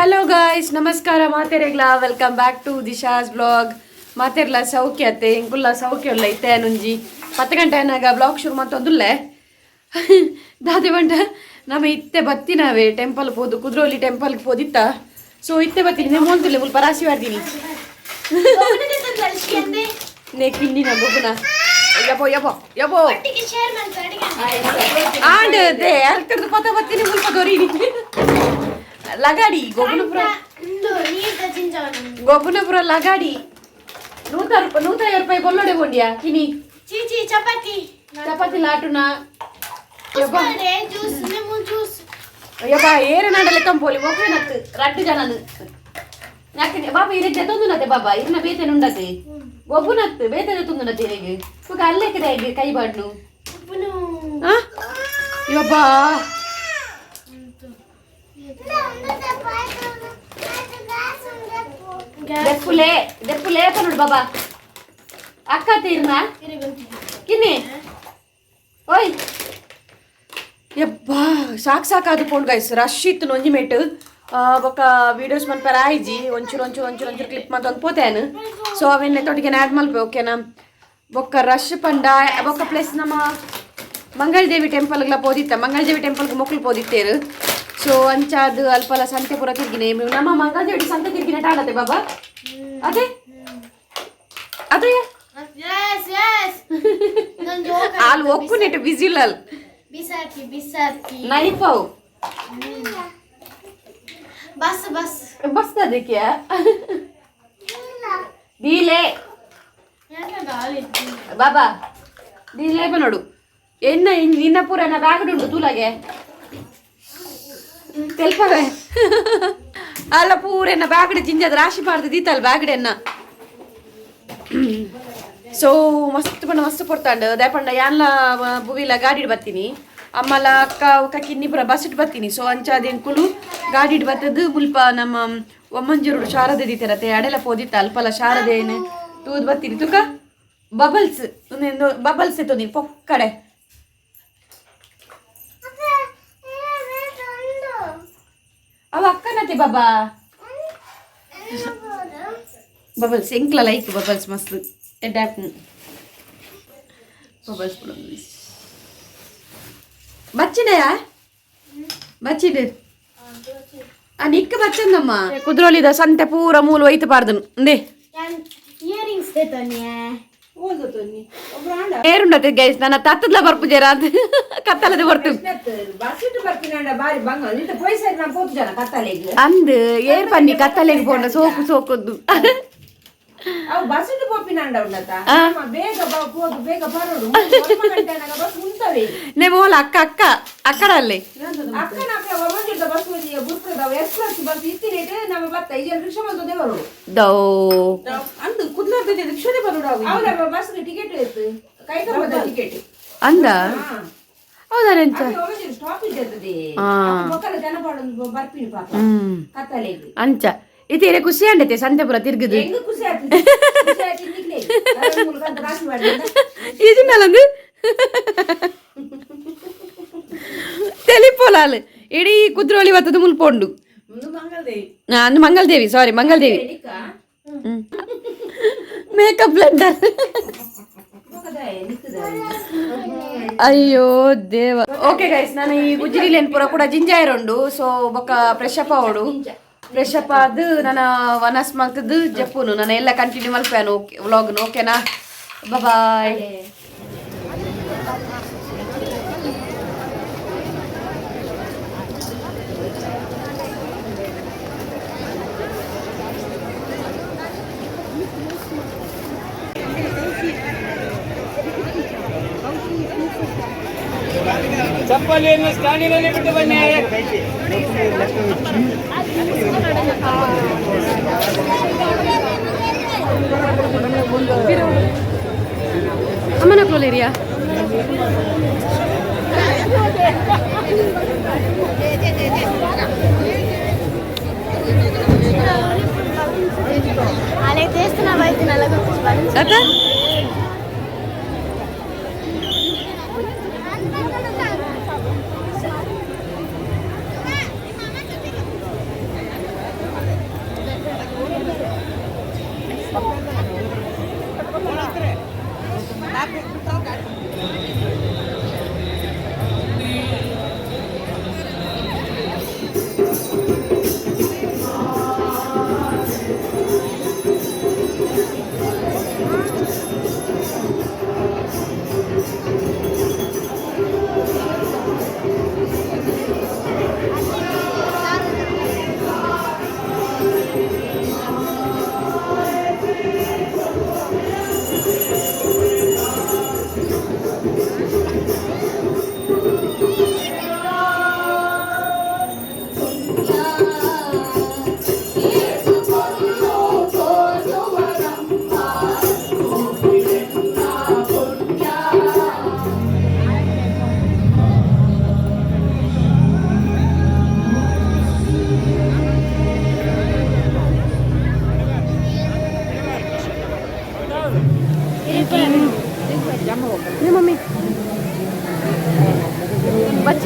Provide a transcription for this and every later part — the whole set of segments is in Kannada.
ಹಲೋ ಗಾಯ್ಸ್ ನಮಸ್ಕಾರ ಮಾತೆರೆಗ್ಲ ವೆಲ್ಕಮ್ ಬ್ಯಾಕ್ ಟು ದಿಶಾಸ್ ಬ್ಲಾಗ್ ಮಾತೆರ್ಲ ಸೌಖ್ಯತೆ ಇಂಕುಲ್ಲ ಸೌಖ್ಯ ಉಲ್ಲ ಇತ್ತೆ ಅನುಂಜಿ 10 ಗಂಟೆ ಏನಾಗ ಬ್ಲಾಗ್ ಶುರು ಮತ್ತೊಂದುಲ್ಲೆ ದಾದೆ ಬಂಡ ನಮ್ಮ ಇತ್ತೆ ಬತ್ತಿನವೆ ಟೆಂಪಲ್ ಹೋದು ಕುದ್ರೋಲಿ ಟೆಂಪಲ್ಗೆ ಹೋದಿತ್ತ ಸೊ ಇತ್ತೆ ಬತ್ತೀನಿ ನೇ ಮೋಲ್ತಿಲ್ಲ ಮುಲ್ಪ ರಾಶಿ ಮಾಡ್ತೀನಿ ನೇ ಕಿಂಡಿನ ಗೊಬ್ಬನ ಯಬೋ ಯಬೋ ಯಬೋ ಆಂಡ್ ದೇ ಅರ್ಕದ ಪತ ಬತ್ತೀನಿ ಮುಲ್ಪ ದೊರೀನಿ ಲಗಾಡಿ ಗೊಬ್ಬನಪುರ ಲಗಾಡಿ 150 ರೂಪಾಯಿ ಬೊಲ್ಲೊಡೆ ಕೊಂಡ್ಯಾ ಕಿನಿ ಚೀಚಿ ಚಪಾತಿ ಚಪಾತಿ ಲಾಟುನಾ ಯಬ್ಬ ಏರ ನಾಡಲೆ ಕಂಪೋಲಿ ಮೊಕ್ಕೆನತ್ತು ರಡ್ಡು ಜನನು ಯಾಕೆ ಬಾಬಾ ಇರಜ್ಜೆ ತೊಂದುನತೆ ಬಾಬಾ ಇನ್ನ ಬೇತೇನೆ ಉಂಡತೆ ಗೊಬ್ಬನತ್ತು ಬೇತೇನೆ ತುಂದುನತೆ ಇರೆಗೆ ಸುಖ ಅಲ್ಲೇ ಕಡೆ ಕೈ ಬಾಡ್ನು ಯಬ್ಬ ದೆಪ್ಪುಲೇ ನೋಡು ಬಾಬಾ ಅಕ್ಕ ತೀರ್ನಾ ಕಿನ್ನಿ ಓಯ್ ಯಬ್ಬಾ ಸಾಕಾದು ಪೋಂಡ್ ಗೈಸ್ ರಶ್ ಇತ್ತು ಒಂಜಿ ಮೇಟ್ ಬೊಕ್ಕ ವೀಡಿಯೋಸ್ ಮನ್ಪರ ಆಯ್ಜಿ ಒಂಚೂರು ಕ್ಲಿಪ್ ಮತ್ತೊಂದು ಪೋತೇನು ಸೊ ಅವೆನ್ನೆ ತೊಟ್ಟಿಗೆ ಆ್ಯಡ್ ಮಲ್ಪೆ ಓಕೆನಾ ಬೊಕ್ಕ ರಶ್ ಪಂಡ ಬೊಕ್ಕ ಪ್ಲಸ್ ನಮ್ಮ ಮಂಗಳದೇವಿ ಟೆಂಪಲ್ಗೆಲ್ಲ ಪೋದಿತ್ತ ಮಂಗಳದೇವಿ ಟೆಂಪಲ್ಗೆ ಮೊಕ್ಕಲು ಪೋದಿತ್ತೇರು ಸೊ ಅಂಚಾದ ಅಲ್ಪಲ ಸಂತೆ ಪುರ ತಿರ್ಗಿನೆ ನಮ್ಮ ಮಂಗಳದೇವಿ ಸಂತೆ ತಿರ್ಗಿನ ಟಾಡತೆ ಬಾಬಾ ಅದೇ ಅದೇ ಅಲ್ಲಿ ಒಕ್ಕು ನೆಟ್ಟು ಬಿಸಿಲಲ್ ಬಿಸಾಕಿ ನೈಫವ್ ಬಸ್ ಅದಕ್ಕೆ ದೀಲೆ ಬಾಬಾ ದೀಲೆ ನೋಡು ಎನ್ನ ನಿನ್ನ ಪೂರನ ಬ್ಯಾಗ್ಡುಂಡು ತೂಲಾಗೆ ತೆಲ್ಪವೆ ಅಲ್ಲ ಪೂರೆನ್ನ ಬ್ಯಾಗಡೆ ಜಿಂಜದ ರಾಶಿ ಪಾಡ್ದು ದೀತಲ್ ಬ್ಯಾಗಡೆನ್ನ ಸೊ ಮಸ್ತ್ ಕೊಡ್ತಾಂಡು ದಯಪಂಡ ಯಾನ್ಲ ಬುವಿಲ ಗಾಡಿ ಬರ್ತೀನಿ ಅಮ್ಮಲ ಅಕ್ಕ ಕಿನ್ನಿ ಪುರ ಬಸ್ ಇಟ್ಟು ಬರ್ತೀನಿ ಸೊ ಅಂಚಾದೇನು ಕುಲು ಗಾಡಿ ಇಟ್ಟು ಬರ್ತದ್ದು ಮುಲ್ಪ ನಮ್ಮ ಒಮ್ಮಂಜೂರು ಶಾರದೆ ದೀತಿರತ್ತೆ ಅಡೆಲ್ಲ ಪೋದಿತ್ತ ಅಲ್ಪಲ ಶಾರದೇನೆ ತೂದ್ ಬರ್ತೀನಿ ತುಕ ಬಬಲ್ಸ್ ಇತ್ತು ನೀನು ಪೊಕ್ಕಡೆ ಅವ ಅಕ್ಕನತೆ ಬಾಬಾ ಬಬಲ್ಸ್ ಎಂಕ್ಲ ಲೈಕ್ ಬಬಲ್ಸ್ ಮಸ್ತ್ ಎಡ್ಯಾಪ್ ಬಬಲ್ಸ್ ಬಚ್ಚಿಡೆಯಾ ಬಚ್ಚಿಡು ನಿಕ್ಕ ಬಚ್ಚಂದಮ್ಮ ಕುದ್ರೋಲಿದ ಸಂತೆ ಪೂರ ಮೂಲು ಒಯ್ತು ಪಾರ್ದನು ಅಂದೇ ಏರುಂಡತೆ ಗೈಸ್ ನನ್ನ ತತ್ತದ್ಲ ಬರ್ಪುಜೇರ ಅಂತ ಕತ್ತಲದ ಬರ್ತು ಅಂದ್ ಏರ್ ಪನ್ನಿ ಕತ್ತಲೆಗೆ ಪೋಂಡ ಸೋಕುದ್ದು ನೇಮೋಲ ಅಕ್ಕಡಲ್ಲಿ ಅಂದ ಹೌದಾ ಅಂಚ ಇತೀರೆ ಖುಷಿ ಅಂಡೈತೆ ಸಂತೆಪುರ ತಿರ್ಗುದು ಇದನ್ನಲ್ಲಂದು ತೆಲಿಪೋಲಾಲ್ ಇಡೀ ಕುದ್ರೋಳಿ ಬತ್ತದು ಮುಲ್ಪೊಂಡು ಅಂದು ಮಂಗಲ್ದೇವಿ ಸಾರಿ ಮಂಗಲ್ದೇವಿ ಮೇಕಪ್ ಬ್ಲೆಂಡರ್ ಅಯ್ಯೋ ದೇವ ಓಕೆ ಗೈಸ್ ನಾನು ಈ ಗುಜ್ರಿಲೇನ್ ಪುರ ಕೂಡ ಜಿಂಜಾಯಿರೋಂಡು ಸೊ ಬೊಕ್ಕ ಫ್ರೆಶ್ ಅಪ್ ಆವಡು ಫ್ರೆಶ್ ಅಪ್ ಆದು ನನ್ನ ವನಸ್ ಮಲ್ತದ್ದು ಜಪ್ಪುನು ನಾನು ಎಲ್ಲ ಕಂಟಿನ್ಯೂ ಮಲ್ಪೇನು ವ್ಲಾಗ್ನು ಓಕೆನಾ ಬಾಯ್ ಚಪ್ಪಲಿಯನ್ನು ಸ್ಟ್ಯಾಂಡಿನಲ್ಲಿ ಬಿಟ್ಟು ಬನ್ನಿ ಅಮ್ಮನ ಕ್ಲೋಲೇರಿಯಾ అలా చేస్తున్నా వైద్య నల్లగా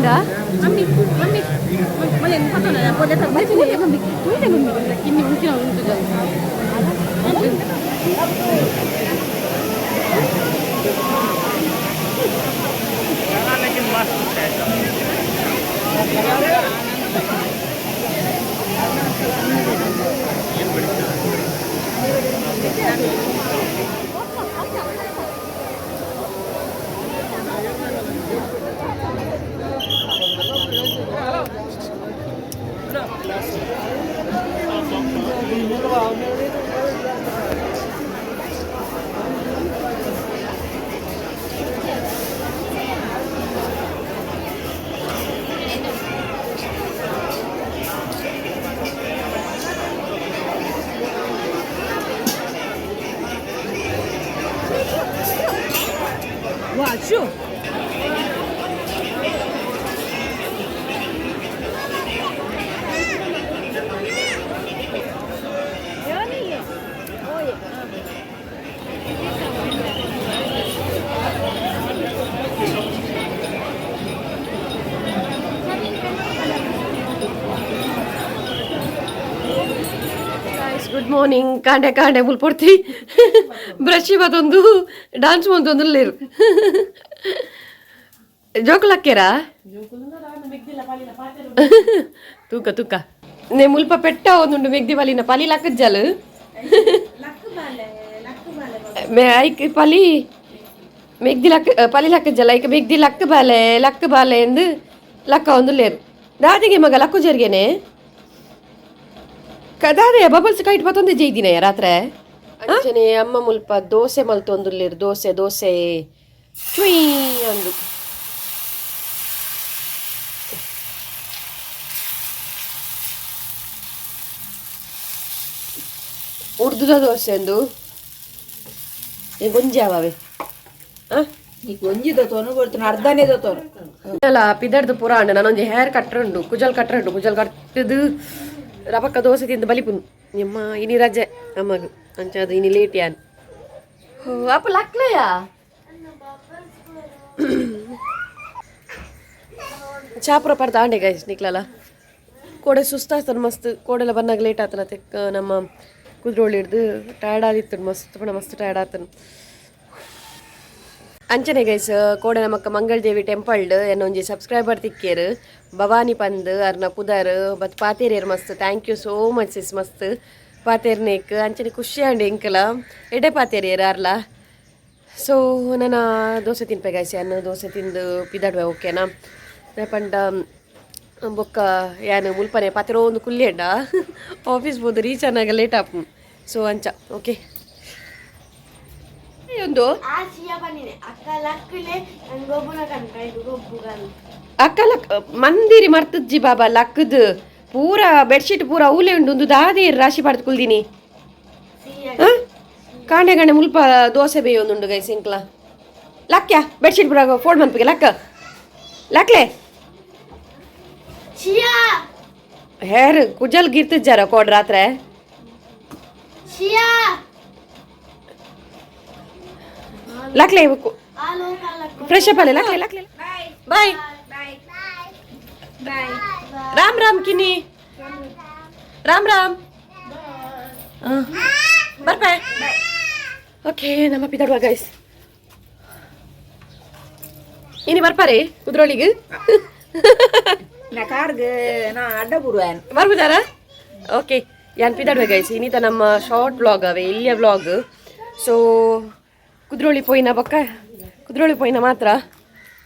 Anda? Mami, mami. Mami, yang satu nak boleh tak baca ni mami. Tu dia mami. Ini mungkin untuk jalan. लेकिन मस्त है Wah, sure. ಗುಡ್ ಮಾರ್ನಿಂಗ್ ಕಾಂಡೆ ಕಾಂಡೆ ಮುಲ್ಪೊಡ್ತಿ ಬ್ರಷ್ ಇವತ್ತೊಂದು ಡಾನ್ಸ್ ಒಂದೊಂದು ಲೇರು ಜೋಕುಲು ಹಾಕ್ಯಾರ ತೂಕ ತೂಕ ನೆ ಮುಲ್ಪ ಪೆಟ್ಟ ಒಂದುಂಡು ಮೆಗ್ದಿ ಬಲಿನ ಪಲಿ ಲಕ್ಕಜ್ಜಲು ಐಕ್ ಪಲಿ ಮೆಗ್ದಿ ಲಕ್ಕ ಪಲಿ ಲಕ್ಕಜ್ಜಲ ಐಕ್ ಮೆಗ್ದಿ ಲಕ್ಕ ಬಾಲೆ ಎಂದು ಲಕ್ಕ ಒಂದು ಲೇರು ದಾದಿಗೆ ಮಗ ಲಕ್ಕು ಜರ್ಗೆನೆ ಕದಾದೆ ಬಬಲ್ಸ್ ಕೈಟ್ ಮತ್ತೊಂದು ಜೈದಿನ ರಾತ್ರೆ ಅಂಚನೆ ಅಮ್ಮ ಮುಲ್ಪ ದೋಸೆ ಮಲ್ತೊಂದುಲ್ಲೇರು ದೋಸೆ ಚುಯ್ ಅಂದು ಉರ್ದುದ ದೋಸೆ ಅಂದು ಗೊಂಜಾವೇ ಈ ಗೊಂಜಿದ ತೋನು ಕೊಡ್ತಾನೆ ಅರ್ಧನೇದ ತೋನು ಅಲ್ಲ ಪಿದಡ್ದು ಪುರಾಣ ನಾನೊಂದು ಹೇರ್ ಕಟ್ರಂಡು ಕುಜಲ್ ಕಟ್ಟದು ರಬಕ್ಕ ದೋಸೆ ತಿಂದು ಬಲಿಪುನು ನಿಮ್ಮ ಇನಿ ರಜೆ ಅಮ್ಮಗು ಅಂಚದು ಇನಿ ಲೇಟ್ ಯಾನ್ ಅಪ್ಪ ಲಕ್ಲೆಯಾ ಚಾಪುರ ಪಡ್ದ ಆಂಡೆ ಗೈಸ್ ನಿಕ್ಲಲ್ಲ ಕೋಡೆ ಸುಸ್ತಾಗ್ತಾನೆ ಮಸ್ತ್ ಕೋಡೆಲ್ಲ ಬಂದಾಗ ಲೇಟ್ ಆತನ ತೆಕ್ಕ ನಮ್ಮ ಕುದ್ರೋಳಿ ಹಿಡ್ದು ಟಯರ್ಡ್ ಆದಿತ್ತು ಮಸ್ತ್ ಟಯರ್ಡ್ ಆತನ ಅಂಚನೆ ಗೈಸ್ ಕೋಡೆ ನಮಕ್ಕ ಮಂಗಳದೇವಿ ಟೆಂಪಲ್ಡ್ ಏನೊಂಜಿ ಸಬ್ಸ್ಕ್ರೈಬರ್ ತಿಕ್ಕೇರು ಭವಾನಿ ಪಂದ್ ಅರ್ನ ಪುದರ್ ಬತ್ ಪಾತೇರಿಯರ್ ಮಸ್ತ್ ಥ್ಯಾಂಕ್ ಯು ಸೋ ಮಚ್ ಸಿಸ್ ಮಸ್ತ್ ಪಾತೇರ್ನೇಕ್ ಅಂಚನೆ ಖುಷಿ ಅಂಡ್ ಎಂಕಲ ಎಡೆ ಪಾತೇರಿಯರ್ ಅರ್ಲ ಸೊ ನಾನು ದೋಸೆ ತಿನ್ಪೆ ಗೈಸ್ ಅನ್ನ ದೋಸೆ ತಿಂದು ಪಿದಾಡ್ವೆ ಓಕೆನಾ ಪಂಡ ಬೊಕ್ಕ ಯಾನು ಮುಲ್ಪನೆ ಪಾತೆರೋ ಒಂದು ಕುಲ್ಲಿ ಅಡ್ಡ ಆಫೀಸ್ ಬೋದು ರೀಚ್ ಆನಾಗ ಲೇಟ್ ಆಪು ಸೊ ಅಂಚ ಓಕೆ ಒಂದು ಅಕ್ಕ ಲಕ್ ಮಂದಿರಿ ಮರ್ತಜ್ಜಿ ಬಾಬಾ ಲಕ್ಕದ್ ಪೂರ ಬೆಡ್ಶೀಟ್ ಪೂರ ಊಲೆ ಉಂಡು ಒಂದು ದಾದಿ ರಾಶಿ ಪಡ್ದು ಕುಲ್ದೀನಿ ಕಾಂಡೆ ಕಾಂಡೆ ಮುಲ್ಪ ದೋಸೆ ಬೇಯ ಒಂದುಂಡು ಗೈ ಸಿಂಕ್ಲ ಲಕ್ಕ್ಯಾ ಬೆಡ್ಶೀಟ್ ಪೂರ ಫೋಲ್ಡ್ ಮನ್ಪಿಗೆ ಲಕ್ಲೆ ಹೇರ್ ಕುಜಲ್ ಗಿರ್ತಜ್ಜಾರ ಕೋಡ್ ರಾತ್ರೆ ಲಕ್ಲೆ ಫ್ರೆಶ್ ಅಪ್ ಅಲ್ಲೇ ಲಕ್ಲೆ ಬಾಯ್ ರಾಮ್ ಕಿನಿ ರಾಮ್ ಬರ್ಬಾಯ್ ಓಕೆ ನಮ್ಮ ಪಿದಾಡುವ ಗೈಸ್ ಇನಿ ಬರ್ಪಾರೆ ಕುದ್ರೋಳಿಗೆ ನಾ ಕಾರ್ಗೆ ನಾ ಅಡ್ಡ ಬರುವೇನ್ ಬರ್ಬೋದಾರ ಓಕೆ ಯಾನ್ ಪಿದಾಡುವ ಗೈಸ್ ಇನ್ನಿತ ನಮ್ಮ ಶಾರ್ಟ್ ವ್ಲಾಗ್ ಅವೇ ಇಲ್ಲಿಯ ವ್ಲಾಗ್ ಸೊ ಕುದ್ರೋಳಿ ಪೋಯಿನ ಮಾತ್ರ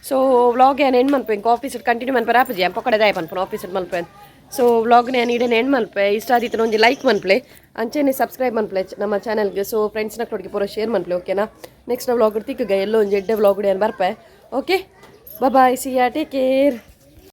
ಸೊ ವ್ಲಾಗ್ ಏನು ಎಂಡ್ ಮಲ್ಪೇನು ಆಫೀಸ್ ಕಂಟಿನ್ಯೂ ಮನ್ಪೆ ಆಪಜಿ ಪೊಕಡೆ ದಾಯ ಪನ್ಪನು ಆಫೀಸ್ ಮಲ್ಪೇನು ಸೊ ವ್ಲಾಗ್ನ ನಾನು ಇಡೇನು ಎಂಡ್ ಮಲ್ಪೆ ಇಷ್ಟ ಆದಿತ್ತು ಒಂದು ಲೈಕ್ ಮನ್ಪ್ಲೆ ಅಂಚೆನೆ ಸಬ್ಸ್ಕ್ರೈಬ್ ಮನ್ಪ್ಲೆ ನಮ್ಮ ಚಾನಲ್ಗೆ ಸೊ ಫ್ರೆಂಡ್ಸ್ನ ಕೊಟ್ಟಿಗೆ ಪೂರ ಶೇರ್ ಮನ್ಪ್ಲೆ ಓಕೆನಾ ನೆಕ್ಸ್ಟ್ ವ್ಲಾಗ್ ತಿಕ್ಕಗ ಎಲ್ಲೋ ಒಂದು ಎಡ್ಡೆ ವ್ಲಾಗ್ ಏನು ಬರ್ಪೆ ಓಕೆ ಬಾಯ್ ಸಿ ಯಾ ಟೇಕ್ ಕೇರ್